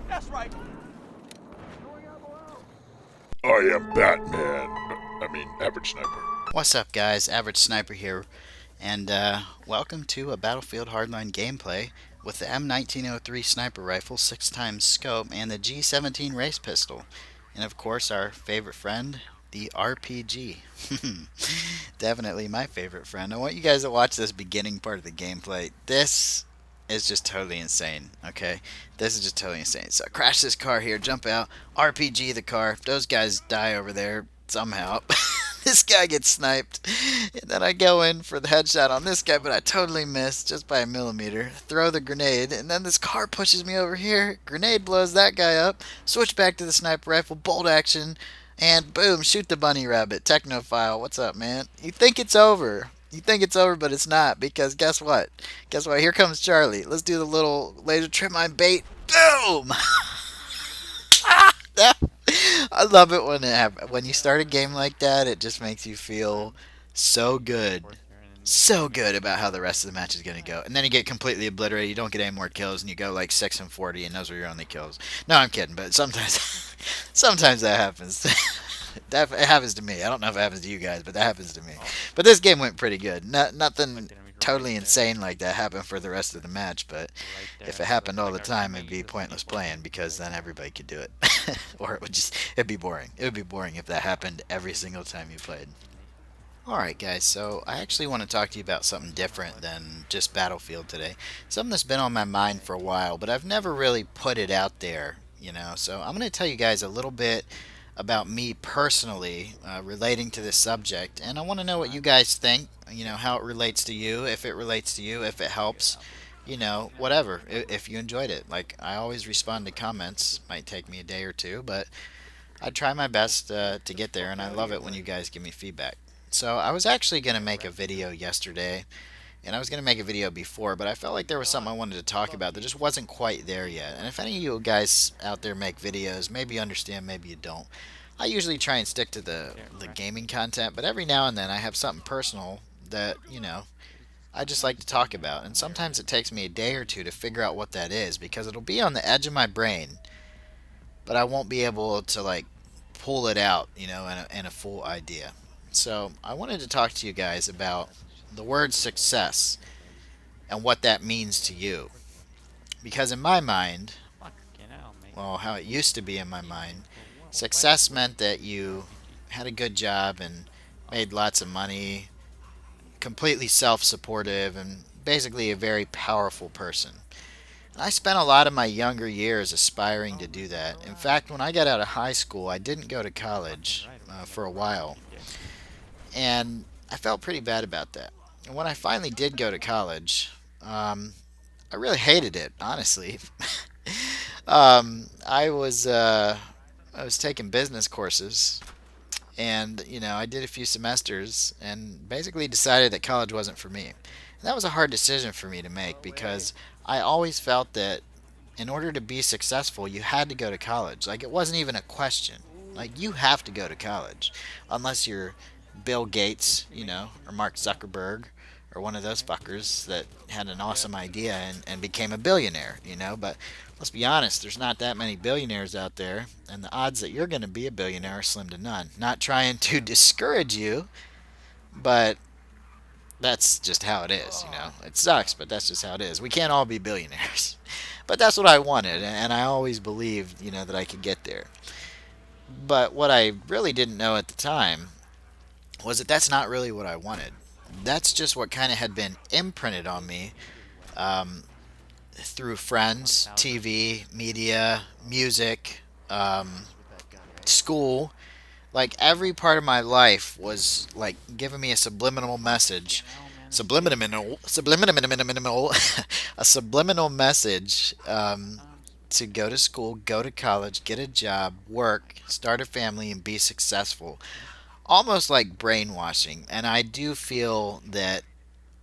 That's right. I am Batman. I mean, Average Sniper. What's up, guys? Average Sniper here, and welcome to a Battlefield Hardline gameplay with the M1903 sniper rifle, 6x scope, and the G17 race pistol, and of course our favorite friend, the RPG. Definitely my favorite friend. I want you guys to watch this beginning part of the gameplay. This is just totally insane, okay? This is just totally insane. So I crash this car here, jump out, RPG the car, those guys die over there somehow. This guy gets sniped, and then I go in for the headshot on this guy, but I totally miss just by a millimeter. Throw the grenade, and then this car pushes me over here. Grenade blows that guy up. Switch back to the sniper rifle, bolt action, and boom, shoot the bunny rabbit. Technophile, what's up, man? You think it's over. You think it's over, but it's not, because guess what? Guess what? Here comes Charlie. Let's do the little laser trim on bait. Boom! I love it when it happens. When you start a game like that, it just makes you feel so good. So good about how the rest of the match is going to go. And then you get completely obliterated. You don't get any more kills, and you go like 6 and 40, and those are your only kills. No, I'm kidding, but sometimes sometimes that happens. It happens to me. I don't know if it happens to you guys, but that happens to me. But this game went pretty good. Nothing totally insane like that happened for the rest of the match, but if it happened all the time, it'd be pointless playing, because then everybody could do it. Or it'd be boring. It would be boring if that happened every single time you played. Alright guys, so I actually want to talk to you about something different than just Battlefield today. Something that's been on my mind for a while, but I've never really put it out there, you know. So I'm going to tell you guys a little bit about me personally relating to this subject, and I want to know what you guys think, you know, how it relates to you, if it relates to you, if it helps, you know, whatever, if you enjoyed it. Like, I always respond to comments. Might take me a day or two, but I try my best to get there, and I love it when you guys give me feedback. So I was actually going to make a video yesterday, and I was going to make a video before, but I felt like there was something I wanted to talk about that just wasn't quite there yet. And if any of you guys out there make videos, maybe you understand, maybe you don't. I usually try and stick to the gaming content, but every now and then I have something personal that, you know, I just like to talk about. And sometimes it takes me a day or two to figure out what that is, because it'll be on the edge of my brain, but I won't be able to, like, pull it out, you know, in a full idea. So I wanted to talk to you guys about the word success and what that means to you. Because in my mind, well, how it used to be in my mind, success meant that you had a good job and made lots of money, completely self-supportive, and basically a very powerful person. I spent a lot of my younger years aspiring to do that. In fact, when I got out of high school, I didn't go to college for a while. And I felt pretty bad about that. And when I finally did go to college, I really hated it, honestly. I was taking business courses, and you know, I did a few semesters, and basically decided that college wasn't for me. And that was a hard decision for me to make, because I always felt that in order to be successful, you had to go to college. Like, it wasn't even a question. Like, you have to go to college, unless you're Bill Gates, you know, or Mark Zuckerberg, or one of those fuckers that had an awesome idea and became a billionaire, you know. But let's be honest, there's not that many billionaires out there, and the odds that you're going to be a billionaire are slim to none. Not trying to discourage you, but that's just how it is, you know. It sucks, but that's just how it is. We can't all be billionaires. But that's what I wanted, and I always believed, you know, that I could get there. But what I really didn't know at the time was that that's not really what I wanted. That's just what kind of had been imprinted on me through friends, TV, media, music, school. Like, every part of my life was like giving me a subliminal message. Subliminal, a subliminal message to go to school, go to college, get a job, work, start a family, and be successful. Almost like brainwashing. And I do feel that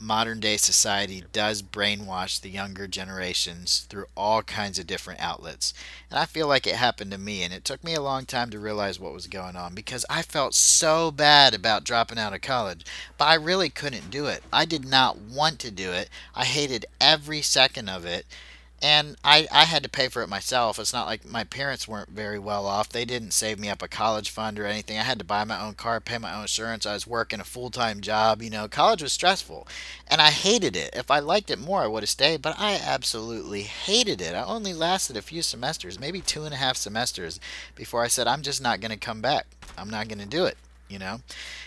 modern day society does brainwash the younger generations through all kinds of different outlets. And I feel like it happened to me, and it took me a long time to realize what was going on, because I felt so bad about dropping out of college, but I really couldn't do it. I did not want to do it. I hated every second of it. And I had to pay for it myself. It's not like my parents weren't very well off. They didn't save me up a college fund or anything. I had to buy my own car, pay my own insurance. I was working a full time job. College was stressful. And I hated it. If I liked it more, I would have stayed, but I absolutely hated it. I only lasted a few semesters, maybe 2.5 semesters, before I said, I'm just not going to come back. I'm not going to do it, you know?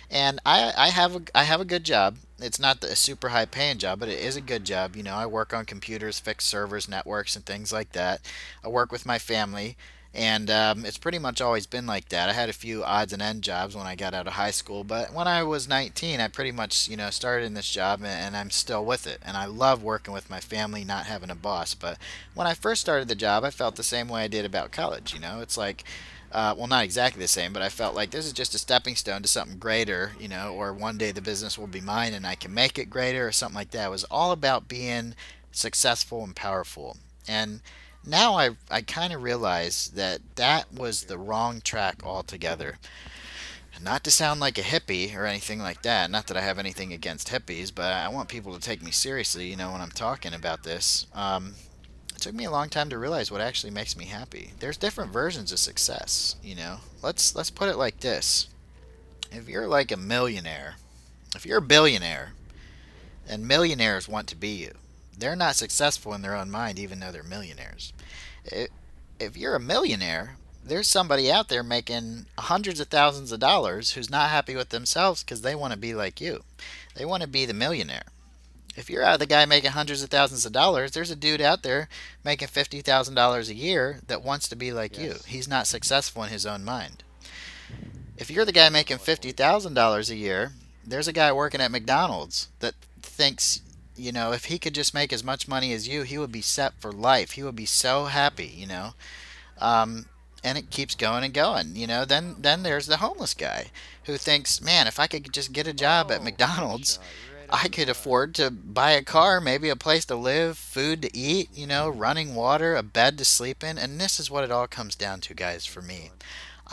And I have a good job. It's not a super high paying job, but it is a good job. I work on computers, fix servers, networks, and things like that. I work with my family, and it's pretty much always been like that. I had a few odds and end jobs when I got out of high school, but when I was 19, I pretty much started in this job, and I'm still with it. And I love working with my family, not having a boss. But when I first started the job, I felt the same way I did about college. It's like well, not exactly the same, but I felt like this is just a stepping stone to something greater, or one day the business will be mine and I can make it greater or something like that. It was all about being successful and powerful. And now I kind of realize that that was the wrong track altogether. Not to sound like a hippie or anything like that. Not that I have anything against hippies, but I want people to take me seriously, when I'm talking about this. It took me a long time to realize what actually makes me happy. There's different versions of success. Let's put it like this. If you're like a millionaire, if you're a billionaire, and millionaires want to be you, they're not successful in their own mind even though they're millionaires. If you're a millionaire, there's somebody out there making hundreds of thousands of dollars who's not happy with themselves because they want to be like you. They want to be the millionaire. If you're out of the guy making hundreds of thousands of dollars, there's a dude out there making $50,000 a year that wants to be like you. He's not successful in his own mind. If you're the guy making $50,000 a year, there's a guy working at McDonald's that thinks, if he could just make as much money as you, he would be set for life. He would be so happy. Um, and it keeps going and going. Then there's the homeless guy who thinks, man, if I could just get a job at McDonald's, I could afford to buy a car, maybe a place to live, food to eat, running water, a bed to sleep in. And this is what it all comes down to, guys, for me.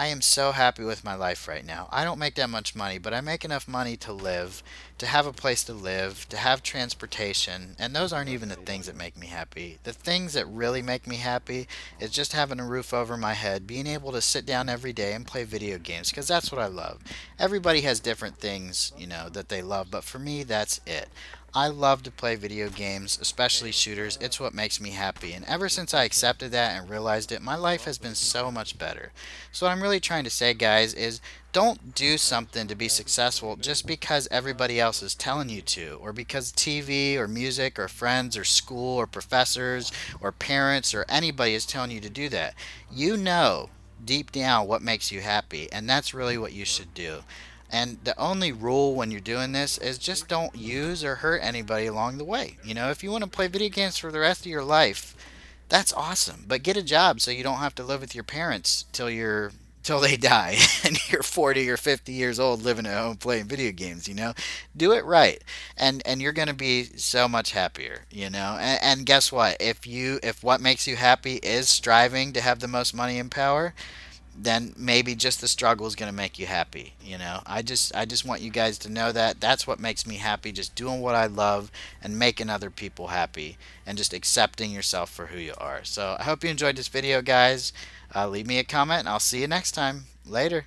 I am so happy with my life right now. I don't make that much money, but I make enough money to live, to have a place to live, to have transportation, and those aren't even the things that make me happy. The things that really make me happy is just having a roof over my head, being able to sit down every day and play video games, because that's what I love. Everybody has different things, that they love, but for me, that's it. I love to play video games, especially shooters. It's what makes me happy. And ever since I accepted that and realized it, my life has been so much better. So, what I'm really trying to say, guys, is don't do something to be successful just because everybody else is telling you to, or because TV or music or friends or school or professors or parents or anybody is telling you to do that. You know deep down what makes you happy, and that's really what you should do. And the only rule when you're doing this is just don't use or hurt anybody along the way. If you want to play video games for the rest of your life, that's awesome. But get a job so you don't have to live with your parents till they die and you're 40 or 50 years old living at home playing video games. Do it right, and you're going to be so much happier. And guess what, if what makes you happy is striving to have the most money and power, then maybe just the struggle is going to make you happy. I just want you guys to know that that's what makes me happy, just doing what I love and making other people happy and just accepting yourself for who you are. So I hope you enjoyed this video, guys. Leave me a comment and I'll see you next time. Later.